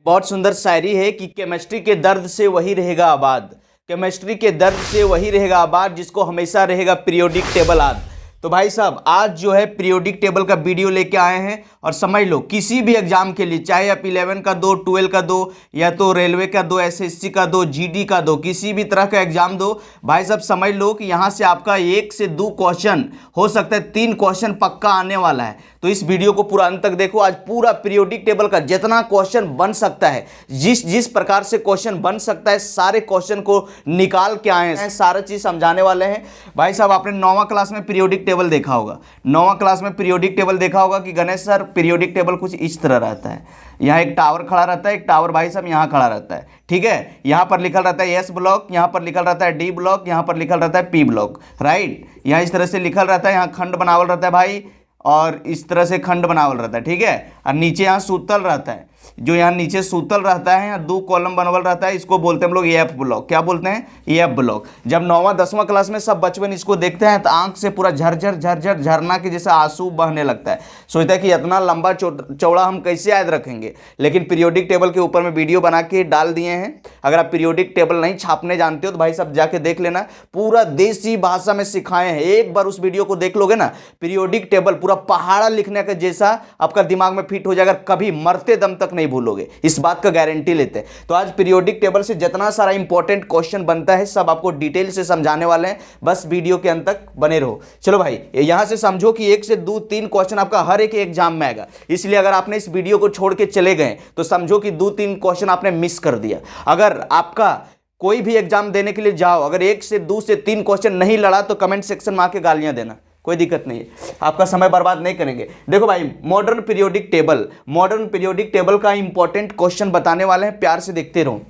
बहुत सुंदर शायरी है कि केमिस्ट्री के दर्द से वही रहेगा आबाद, केमिस्ट्री के दर्द से वही रहेगा आबाद जिसको हमेशा रहेगा पीरियोडिक टेबल याद। तो भाई साहब आज जो है पीरियोडिक टेबल का वीडियो लेके आए हैं और समझ लो किसी भी एग्जाम के लिए, चाहे आप 11 का दो, 12 का दो, या तो रेलवे का दो, एसएससी का दो, जीडी का दो, किसी भी तरह का एग्जाम दो, भाई साहब समझ लो कि यहाँ से आपका 1 से 2 क्वेश्चन, हो सकता है 3 क्वेश्चन पक्का आने वाला है। तो इस वीडियो को पूरा अंत तक देखो। आज पूरा पीरियोडिक टेबल का जितना क्वेश्चन बन सकता है, जिस प्रकार से क्वेश्चन बन सकता है, सारे क्वेश्चन को निकाल के आए हैं, सारा चीज समझाने वाले हैं। भाई साहब आपने 9वां क्लास में पीरियोडिक टेबल देखा होगा, 9वां क्लास में पीरियोडिक टेबल देखा होगा कि गणेश सर पीरियोडिक टेबल कुछ इस तरह रहता है। यहाँ एक टावर खड़ा रहता है, एक टावर भाई साहब यहाँ खड़ा रहता है, ठीक है। यहाँ पर लिखल रहता है एस ब्लॉक, यहाँ पर लिखल रहता है डी ब्लॉक, यहाँ पर लिखल रहता है पी ब्लॉक, राइट। यहाँ इस तरह से लिखल रहता है, यहाँ खंड बनावल रहता है भाई, और इस तरह से खंड बनावल रहता है, ठीक है। और नीचे यहाँ सूतल रहता है, जो यहाँ नीचे सूतल रहता है, यहाँ 2 कॉलम बनवल रहता है, इसको बोलते हैं हम लोग एफ ब्लॉक। क्या बोलते हैं? F block. जब 9वां 10वां क्लास में सब बचपन इसको देखते हैं तो आंख से पूरा झरझर झरझर झरना के जैसा आंसू बहने लगता है, सोचता है कि इतना लंबा चौड़ा हम कैसे याद रखेंगे। लेकिन पीरियोडिक टेबल के ऊपर में वीडियो बना के डाल दिए हैं। अगर आप पीरियोडिक टेबल नहीं छापने जानते हो तो भाई साहब जाके देख लेना, पूरा देसी भाषा में सिखाए हैं। एक बार उस वीडियो को देख लोगे ना, पीरियोडिक टेबल पूरा पहाड़ा लिखने का जैसा आपका दिमाग में फिट हो जाएगा, कभी मरते दम तक नहीं भूलोगे, इस बात का गारंटी लेते हैं। तो आज पीरियोडिक टेबल से जितना सारा इंपॉर्टेंट क्वेश्चन बनता है सब आपको डिटेल से समझाने वाले हैं, बस वीडियो के अंत तक बने रहो। चलो भाई यहां से समझो कि 1 से 2 3 क्वेश्चन आपका हर एक एग्जाम में आएगा, इसलिए अगर आपने इस वीडियो को छोड़ के चले गए तो समझो कि 2-3 क्वेश्चन आपने मिस कर दिया। अगर आपका कोई भी एग्जाम देने के लिए जाओ, अगर 1 से 2 से 3 क्वेश्चन नहीं लड़ा तो कमेंट सेक्शन में आके गालियां देना, कोई दिक्कत नहीं है, आपका समय बर्बाद नहीं करेंगे। देखो भाई मॉडर्न पीरियोडिक टेबल का इंपॉर्टेंट क्वेश्चन बताने वाले हैं, प्यार से देखते रहो।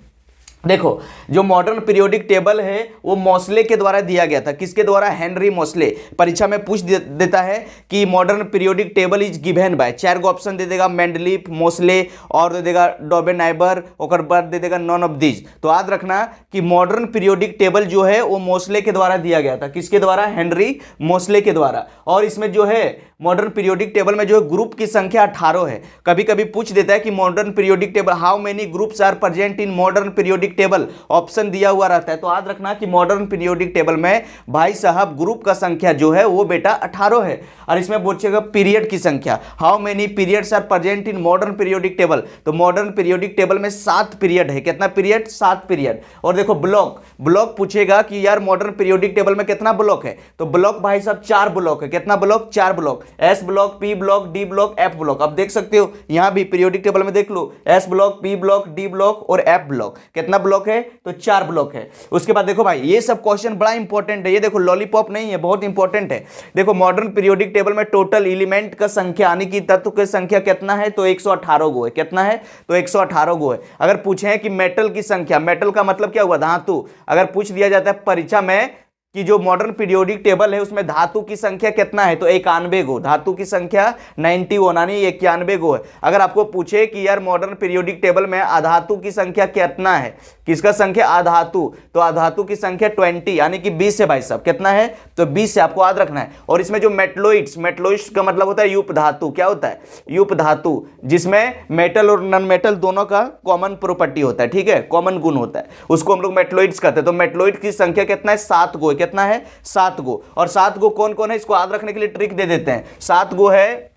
देखो जो मॉडर्न पीरियोडिक टेबल है वो मोस्ले के द्वारा दिया गया था। किसके द्वारा? Henry Moseley. परीक्षा में पूछ देता है कि modern periodic table is given by, 4 गो ऑप्शन दे देगा, मेंडलीफ, मोस्ले, और दे देगा डॉबेनाइबर, और बाद दे देगा नॉन ऑफ दीज। तो याद रखना कि मॉडर्न पीरियोडिक टेबल जो है वो मोस्ले के द्वारा दिया गया था। किसके द्वारा? हेनरी मोस्ले के द्वारा। और इसमें जो है मॉडर्न पीरियोडिक टेबल में जो है ग्रुप की संख्या 18 है। कभी कभी पूछ देता है कि modern periodic table how many groups are present in modern periodic table, option दिया हुआ रहता है। तो याद रखना कि मॉडर्न पीरियोडिक टेबल में भाई साहब ग्रुप का संख्या जो है वो बेटा 18 है। और इसमें पूछेगा पीरियड की संख्या, how many periods are present in modern periodic table. तो मॉडर्न पीरियोडिक टेबल में 7 पीरियड है। कितना पीरियड? 7 पीरियड। और देखो ब्लॉक पूछेगा कि यार मॉडर्न पीरियोडिक टेबल में कितना ब्लॉक है, तो ब्लॉक भाई साहब 4 ब्लॉक है। कितना block? 4 block, S block, P block, D block, F block. अब देख सकते हो यहां भी पीरियोडिक टेबल में देख लो, S block, P block, D block और एफ ब्लॉक। कितना ब्लॉक है? तो 4 ब्लॉक है। उसके बाद देखो भाई ये सब क्वेश्चन बड़ा इंपॉर्टेंट है, ये देखो लॉलीपॉप नहीं है, बहुत इंपॉर्टेंट है। देखो मॉडर्न पीरियोडिक टेबल में टोटल एलिमेंट का संख्या यानी कि तत्व की संख्या कितना है? तो 118 गो है। कितना है? तो 118 गो है। अगर पूछे कि मेटल की संख्या, मेटल का मतलब क्या हुआ? धातु। अगर पूछ दिया जाता है परीक्षा में कि जो मॉडर्न पीरियोडिक टेबल है उसमें धातु की संख्या कितना है, तो 91 गो। धातु की संख्या 91 यानी 91 गो है। अगर आपको पूछे कि यार मॉडर्न पीरियोडिक टेबल में अधातु की संख्या कितना है, किसका संख्या? अधातु। तो अधातु की संख्या 20 यानी कि 20 है भाई साहब। कितना है? तो 20 से आपको याद रखना है। और इसमें जो मेटलोइड्स का मतलब होता है युप धातु। क्या होता है? युप धातु, जिसमें मेटल और नॉन मेटल दोनों का कॉमन प्रॉपर्टी होता है, ठीक है, कॉमन गुण होता है, उसको हम लोग मेटलोइड्स कहते हैं। तो मेटलोइड की संख्या कितना है? 7 गो। कितना है? 7 गो। और 7 गो कौन कौन है इसको याद रखने के लिए ट्रिक दे देते हैं। 7 गो है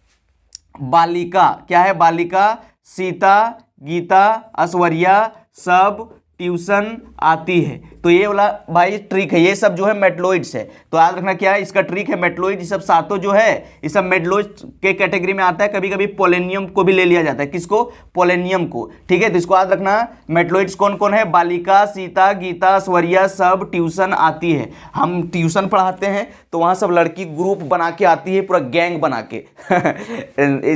बालिका। क्या है? बालिका, सीता, गीता, ऐश्वर्या, सब ट्यूशन आती है। तो ये वाला भाई ट्रिक है, ये सब जो है मेटलोइड्स है। तो याद रखना क्या है इसका ट्रिक है, मेटलोइड। ये सब सातों जो है ये सब मेटलोइड के कैटेगरी में आता है। कभी कभी पोलेनियम को भी ले लिया जाता है। किसको? पोलेनियम को, ठीक है। तो इसको याद रखना मेटलोइड्स कौन कौन है? बालिका, सीता, गीता, ऐश्वर्या, सब ट्यूशन आती है। हम ट्यूशन पढ़ाते हैं तो वहाँ सब लड़की ग्रुप बना के आती है, पूरा गैंग बना के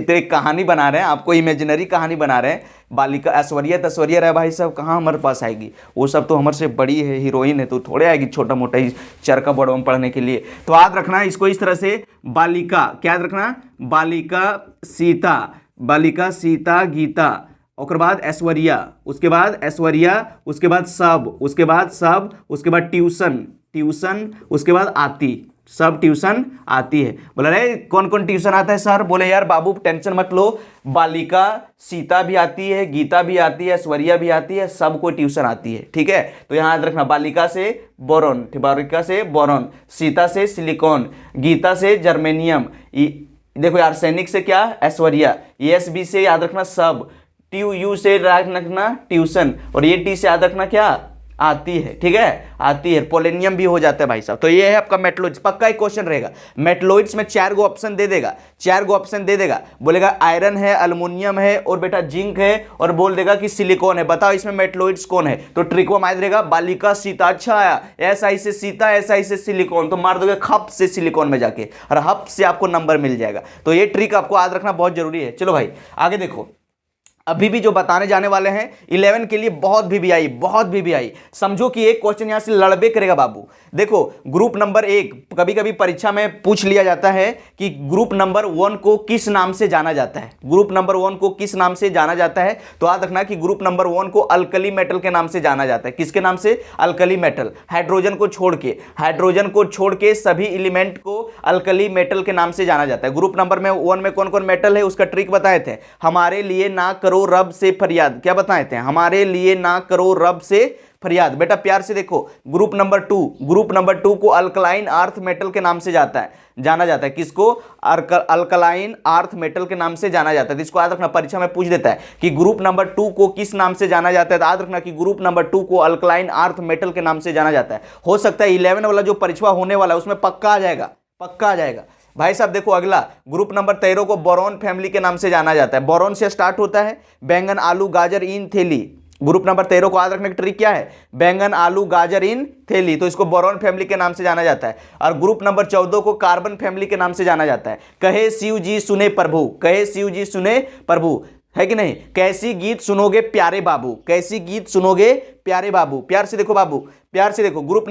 तो एक कहानी बना रहे हैं, आपको इमेजिनरी कहानी बना रहे हैं। बालिका ऐश्वर्या रहे भाई साहब, कहाँ हमारे पास आएगी, वो सब तो हमारे से बड़ी है, हीरोइन है, तो थोड़े आएगी छोटा मोटा ही चरका बड़ों में पढ़ने के लिए। तो याद रखना इसको इस तरह से, बालिका, क्या याद रखना? बालिका, सीता, गीता, और बाद ऐश्वर्या, उसके बाद ऐश्वर्या, उसके बाद सब, उसके बाद ट्यूशन, उसके बाद आती। सब ट्यूशन आती है। बोला रे कौन कौन ट्यूशन आता है सर? बोले यार बाबू टेंशन मत लो, बालिका सीता भी आती है, गीता भी आती है, ऐश्वर्या भी आती है, सबको ट्यूशन आती है। ठीक है, तो यहाँ याद रखना, बालिका से बोरॉन, बालिका से बोरॉन, सीता से सिलिकॉन, गीता से जर्मेनियम, देखो आर्सेनिक से क्या? ऐश्वर्या, ESB से याद रखना सब, TU से याद रखना ट्यूशन, और ये T से याद रखना क्या? आती है। ठीक है, आती है। पोलेनियम भी हो जाता है भाई साहब। तो ये है आपका मेटलॉइड्स, पक्का एक क्वेश्चन रहेगा। मेटलॉइड्स में 4 गो ऑप्शन दे देगा, 4 गो ऑप्शन दे देगा, बोलेगा आयरन है, अल्युमिनियम है, और बेटा जिंक है, और बोल देगा कि सिलिकॉन है। बताओ इसमें मेटलॉइड्स कौन है? तो ट्रिक वो मार देगा, बालिका सीता। अच्छा आया, SI से सीता, SI से सिलिकॉन, तो मार दोगे खप से सिलिकॉन में जाके, और हप से आपको नंबर मिल जाएगा। तो ये ट्रिक आपको याद रखना बहुत जरूरी है। चलो भाई आगे देखो, अभी भी जो बताने जाने वाले हैं 11 के लिए बहुत VBI, समझो कि एक क्वेश्चन यहां से लड़बे करेगा बाबू। देखो ग्रुप नंबर 1, कभी कभी परीक्षा में पूछ लिया जाता है कि ग्रुप नंबर 1 को किस नाम से जाना जाता है, ग्रुप नंबर 1 को किस नाम से जाना जाता है? तो याद रखना कि ग्रुप नंबर 1 को अल्कली मेटल के नाम से जाना जाता है। किसके नाम से? Alkali metal. हाइड्रोजन को छोड़ के सभी एलिमेंट को अल्कली मेटल के नाम से जाना जाता है। ग्रुप नंबर में 1 में कौन कौन मेटल है उसका ट्रिक बताए थे। हमारे लिए ना करो रब से फरियाद, क्या बताए थे? हमारे लिए ना करो रब से फरियाद। बेटा प्यार से देखो, ग्रुप नंबर 2 को अल्कलाइन अर्थ मेटल के नाम से जाना जाता है। किसको? अल्कलाइन अर्थ मेटल के नाम से जाना जाता है। इसको याद रखना, परीक्षा में पूछ देता है कि ग्रुप नंबर 2 को किस नाम से जाना जाता है। तो याद रखना कि ग्रुप नंबर 2 को अल्कलाइन अर्थ मेटल के नाम से जाना जाता है। हो सकता है 11 वाला जो परीक्षा होने वाला है उसमें पक्का आ जाएगा। भाई साहब देखो अगला, ग्रुप नंबर 13 को बोरॉन फैमिली के नाम से जाना जाता है। बोरॉन से स्टार्ट होता है, बैंगन आलू गाजर इन थैली। ग्रुप नंबर 13 को याद रखने की ट्रिक क्या है? बैंगन आलू गाजर इन थैली, तो इसको बोरॉन फैमिली के नाम से जाना जाता है। और ग्रुप नंबर 14 को कार्बन फैमिली के नाम से जाना जाता है। कहे शिव जी सुने प्रभु, है कि नहीं? कैसी गीत सुनोगे प्यारे बाबू, प्यार से देखो बाबू, प्यार से देखो। ग्रुप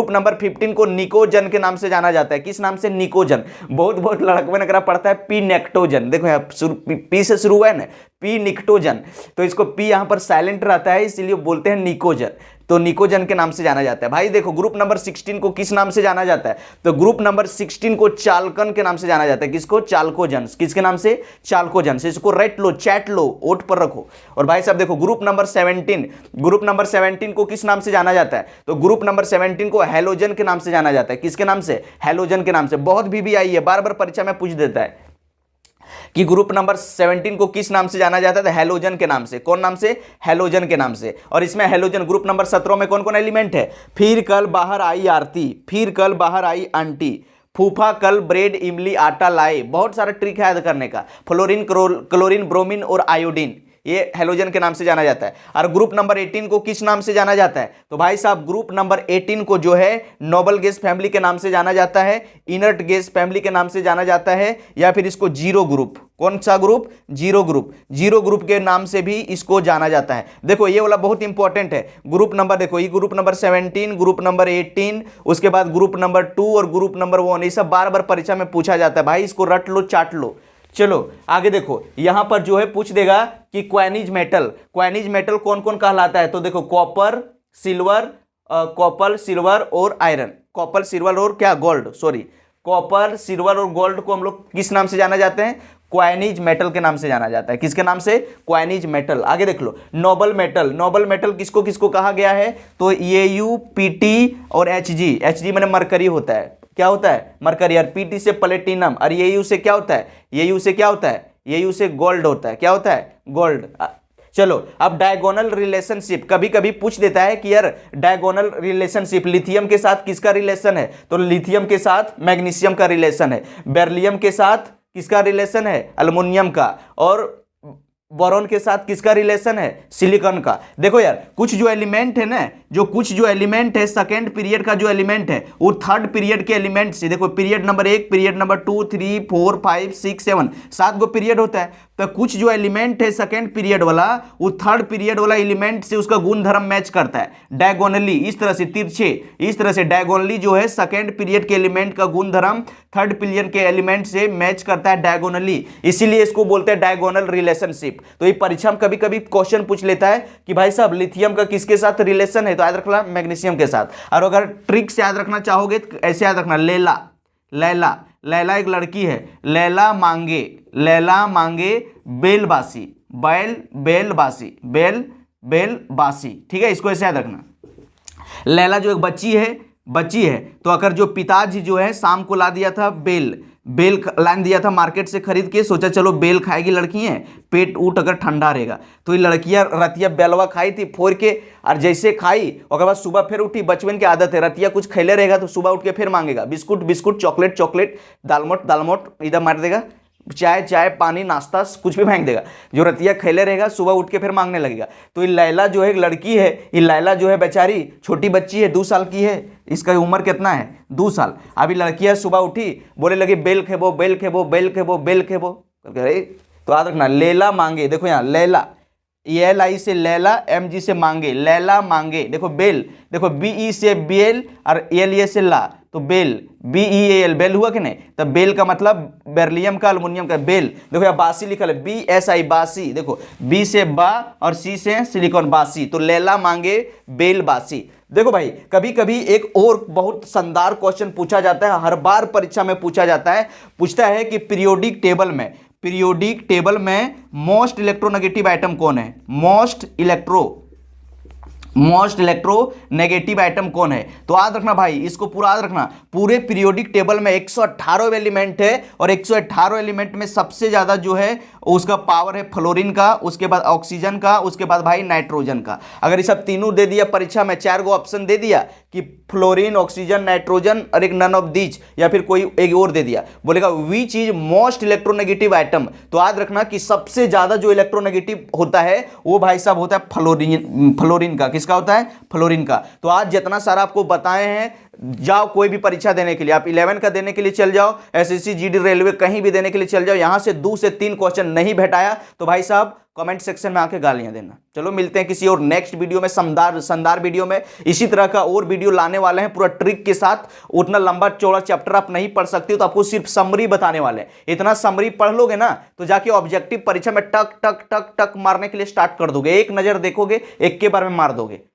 नंबर 15 को निकोजन के नाम से जाना जाता है। किस नाम से? निकोजन। बहुत लड़कवे ने करा पड़ता है पी नेक्टोजन। देखो यहाँ पी से शुरू हुआ है ना, पी निक्टोजन, तो इसको पी यहाँ पर साइलेंट रहता है इसलिए बोलते हैं निकोजन, तो निकोजन के नाम से जाना जाता है। भाई देखो ग्रुप नंबर 16 को किस नाम से जाना जाता है? तो ग्रुप नंबर 16 को चालकन के नाम से जाना जाता है। किसको? चालकोजन। किसके नाम से? चालकोजन। से इसको रट लो, चैट लो, ओट पर रखो। और भाई साहब देखो ग्रुप नंबर 17 को किस नाम से जाना जाता है? तो ग्रुप नंबर 17 को हैलोजन के नाम से जाना जाता है। किसके नाम से? हैलोजन के नाम से। बहुत VBI है, बार परीक्षा में पूछ देता है कि ग्रुप नंबर 17 को किस नाम से जाना जाता है? हैलोजन के नाम से। कौन नाम से? हैलोजन के नाम से। और इसमें हैलोजन ग्रुप नंबर 17 में कौन कौन एलिमेंट है? फिर कल बाहर आई आरती, फिर कल बाहर आई आंटी, फूफा कल ब्रेड इमली आटा लाए। बहुत सारा ट्रिक है याद करने का। फ्लोरीन, क्लोरीन, ब्रोमीन और आयोडीन, ये हैलोजन के नाम से जाना जाता है। और ग्रुप नंबर 18 को किस नाम से जाना जाता है? तो भाई साहब ग्रुप नंबर 18 को जो है नोबल गैस फैमिली के नाम से जाना जाता है, इनर्ट गैस फैमिली के नाम से जाना जाता है, या फिर इसको जीरो ग्रुप, कौन सा ग्रुप? जीरो ग्रुप के नाम से भी इसको जाना जाता है। देखो ये वाला बहुत इंपॉर्टेंट है। ग्रुप नंबर देखो, ये ग्रुप नंबर 17, ग्रुप नंबर 18, उसके बाद ग्रुप नंबर 2 और ग्रुप नंबर 1, ये सब बार परीक्षा में पूछा जाता है। भाई इसको रट लो, चाट लो। चलो आगे देखो, यहां पर जो है पूछ देगा कि क्वाइनिज मेटल कौन कौन कहलाता है? तो देखो कॉपर, सिल्वर और आयरन, कॉपर, सिल्वर और क्या? गोल्ड, सॉरी, कॉपर, सिल्वर और गोल्ड को हम लोग किस नाम से जाना जाते हैं? क्वाइनिज मेटल के नाम से जाना जाता है। किसके नाम से? क्वाइनिज मेटल। आगे देख लो, नोबल मेटल किसको किसको कहा गया है? तो Au, PT और Hg माने मरकरी होता है। क्या होता है? मरकरी। और PT से प्लेटिनम, और Au से क्या होता है? Au से गोल्ड होता है। क्या होता है? गोल्ड। चलो अब डायगोनल रिलेशनशिप, कभी कभी पूछ देता है कि यार डायगोनल रिलेशनशिप लिथियम के साथ किसका रिलेशन है? तो लिथियम के साथ मैग्नीशियम का रिलेशन है। बेरिलियम के साथ किसका रिलेशन है? एल्युमिनियम का। और बोरॉन के साथ किसका रिलेशन है? सिलिकॉन का। देखो यार कुछ जो एलिमेंट है ना, कुछ जो एलिमेंट है सेकेंड पीरियड का जो एलिमेंट है वो थर्ड पीरियड के एलिमेंट से, देखो पीरियड नंबर 1, पीरियड नंबर 2, 3, 4, 5, 6, 7, 7 गो पीरियड होता है। तो कुछ जो एलिमेंट है सेकेंड पीरियड वाला, वो थर्ड पीरियड वाला एलिमेंट से उसका गुण धर्म मैच करता है डायगोनली, इस तरह से तिरछे, इस तरह से डायगोनली जो है सेकेंड पीरियड के एलिमेंट का गुण धर्म थर्ड पीरियड के एलिमेंट से मैच करता है डायगोनली, इसीलिए इसको बोलते हैं डायगोनल रिलेशनशिप। तो ये परीक्षा में कभी कभी क्वेश्चन पूछ लेता है कि भाई साहब लिथियम का किसके साथ रिलेशन है, तो याद रखना मैग्नीशियम के साथ। और अगर ट्रिक से याद रखना चाहोगे तो ऐसे याद रखना, लैला लैला लैला एक लड़की है, लैला मांगे बेलबासी, बेलबासी, ठीक है, इसको ऐसे याद रखना। लैला जो एक बच्ची है, तो अगर जो पिताजी जो है शाम को ला दिया था बेल लान दिया था मार्केट से खरीद के, सोचा चलो बेल खाएगी लड़की है, पेट ऊट अगर ठंडा रहेगा, तो ये लड़कियां रतिया बेलवा खाई थी फोड़ के, और जैसे खाई और बाद सुबह फिर उठी, बचपन की आदत है, रतिया कुछ खैले रहेगा तो सुबह उठ के फिर मांगेगा बिस्कुट, चॉकलेट, दालमोट इधर मार देगा, चाय पानी नाश्ता कुछ भी फेंक देगा, जो रतिया खैले रहेगा सुबह उठ के फिर मांगने लगेगा। तो ये लैला जो है लड़की है, ये लैला जो है बेचारी छोटी बच्ची है, 2 साल की है, इसका उम्र कितना है 2 साल। अभी लड़कियां सुबह उठी बोले लगी बेल खेबो, अरे तो याद रखना लैला मांगे, देखो यहाँ लैला, LI से लैला, MG से मांगे, लैला मांगे, देखो बेल, देखो BE से बेल और LA से ला, तो बेल BEAL बेल हुआ कि नहीं, तो बेल का मतलब बेरिलियम का एल्युमिनियम का बेल। देखो यहाँ बासी लिखल है BSI बासी, देखो B से बा और C से सिलिकॉन बासी, तो लैला मांगे बेल बासी। देखो भाई कभी कभी एक और बहुत शानदार क्वेश्चन पूछा जाता है, हर बार परीक्षा में पूछता है कि पीरियोडिक टेबल में मोस्ट इलेक्ट्रोनेगेटिव आइटम कौन है, मोस्ट इलेक्ट्रोनेगेटिव आइटम कौन है। तो याद रखना भाई, इसको पूरा याद रखना, पूरे पीरियोडिक टेबल में 118 एलिमेंट है, और 118 एलिमेंट में सबसे ज्यादा जो है उसका पावर है फ्लोरीन का, उसके बाद ऑक्सीजन का, उसके बाद भाई नाइट्रोजन का। अगर ये सब तीनों दे दिया परीक्षा में, 4 गो ऑप्शन दे दिया कि फ्लोरीन, ऑक्सीजन, नाइट्रोजन और एक नन ऑफ दीज, या फिर कोई एक और दे दिया, बोलेगा which is most electronegative item, तो याद रखना कि सबसे ज्यादा जो इलेक्ट्रोनेगेटिव होता है वो भाई साहब होता है फ्लोरीन का। किसका होता है, फ्लोरीन का। तो आज जितना सारा आपको बताए हैं, जाओ कोई भी परीक्षा देने के लिए, आप 11 का देने के लिए चल जाओ, SSC GD रेलवे कहीं भी देने के लिए चल जाओ, यहां से 2 से 3 क्वेश्चन नहीं भेटाया तो भाई साहब कमेंट सेक्शन में आके गालियां देना। चलो मिलते हैं किसी और नेक्स्ट वीडियो में, शानदार वीडियो में। इसी तरह का और वीडियो लाने वाले हैं पूरा ट्रिक के साथ। उतना लंबा चौड़ा चैप्टर आप नहीं पढ़ सकते हो, तो आपको सिर्फ समरी बताने वाले हैं। इतना समरी पढ़ लोगे ना तो जाके ऑब्जेक्टिव परीक्षा में टक टक टक टक मारने के लिए स्टार्ट कर दोगे, एक नजर देखोगे एक के बार में मार दोगे।